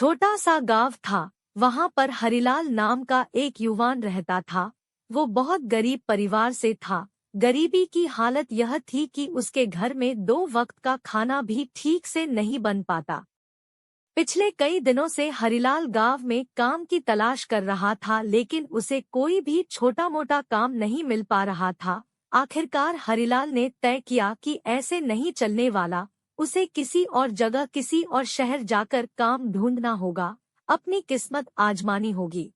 छोटा सा गांव था। वहां पर हरिलाल नाम का एक युवान रहता था। वो बहुत गरीब परिवार से था। गरीबी की हालत यह थी कि उसके घर में 2 वक्त का खाना भी ठीक से नहीं बन पाता। पिछले कई दिनों से हरिलाल गांव में काम की तलाश कर रहा था, लेकिन उसे कोई भी छोटा मोटा काम नहीं मिल पा रहा था। आखिरकार हरिलाल ने तय किया कि ऐसे नहीं चलने वाला। उसे किसी और जगह, किसी और शहर जाकर काम ढूंढना होगा, अपनी किस्मत आजमानी होगी।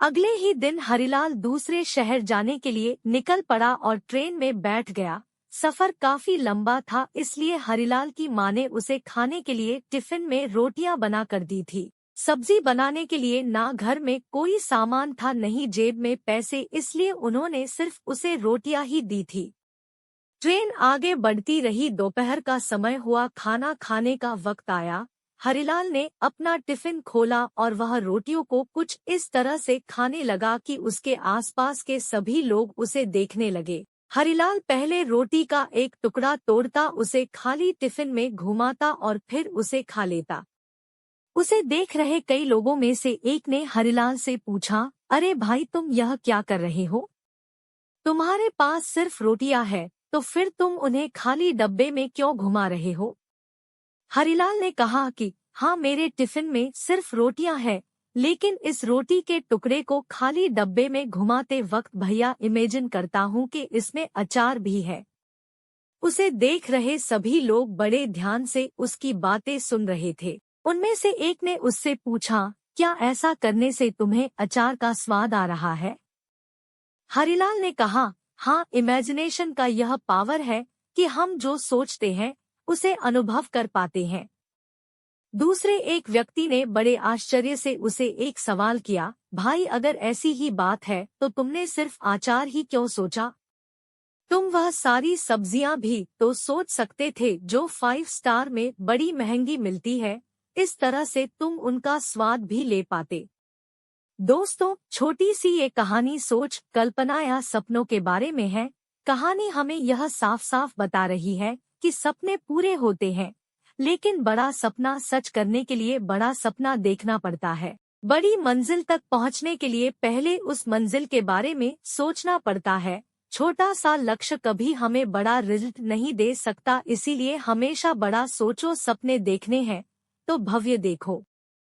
अगले ही दिन हरिलाल दूसरे शहर जाने के लिए निकल पड़ा और ट्रेन में बैठ गया। सफर काफी लंबा था, इसलिए हरिलाल की माँ ने उसे खाने के लिए टिफिन में रोटियां बना कर दी थी। सब्जी बनाने के लिए ना घर में कोई सामान था, नहीं जेब में पैसे, इसलिए उन्होंने सिर्फ उसे रोटियां ही दी थी। ट्रेन आगे बढ़ती रही। दोपहर का समय हुआ, खाना खाने का वक्त आया। हरिलाल ने अपना टिफिन खोला और वह रोटियों को कुछ इस तरह से खाने लगा कि उसके आसपास के सभी लोग उसे देखने लगे। हरिलाल पहले रोटी का एक टुकड़ा तोड़ता, उसे खाली टिफिन में घुमाता और फिर उसे खा लेता। उसे देख रहे कई लोगों में से एक ने हरिलाल से पूछा, अरे भाई, तुम यह क्या कर रहे हो? तुम्हारे पास सिर्फ रोटियां है, तो फिर तुम उन्हें खाली डब्बे में क्यों घुमा रहे हो? हरिलाल ने कहा कि हाँ, मेरे टिफिन में सिर्फ रोटियां हैं, लेकिन इस रोटी के टुकड़े को खाली डब्बे में घुमाते वक्त भैया इमेजिन करता हूँ कि इसमें अचार भी है। उसे देख रहे सभी लोग बड़े ध्यान से उसकी बातें सुन रहे थे। उनमें से एक ने उससे पूछा, क्या ऐसा करने से तुम्हें अचार का स्वाद आ रहा है? हरिलाल ने कहा, हाँ, इमेजिनेशन का यह पावर है कि हम जो सोचते हैं उसे अनुभव कर पाते हैं। दूसरे एक व्यक्ति ने बड़े आश्चर्य से उसे एक सवाल किया, भाई, अगर ऐसी ही बात है तो तुमने सिर्फ अचार ही क्यों सोचा? तुम वह सारी सब्जियां भी तो सोच सकते थे जो 5 स्टार में बड़ी महंगी मिलती है। इस तरह से तुम उनका स्वाद भी ले पाते। दोस्तों, छोटी सी ये कहानी सोच, कल्पना या सपनों के बारे में है। कहानी हमें यह साफ साफ बता रही है कि सपने पूरे होते हैं, लेकिन बड़ा सपना सच करने के लिए बड़ा सपना देखना पड़ता है। बड़ी मंजिल तक पहुंचने के लिए पहले उस मंजिल के बारे में सोचना पड़ता है। छोटा सा लक्ष्य कभी हमें बड़ा रिजल्ट नहीं दे सकता, इसीलिए हमेशा बड़ा सोचो। सपने देखने हैं तो भव्य देखो।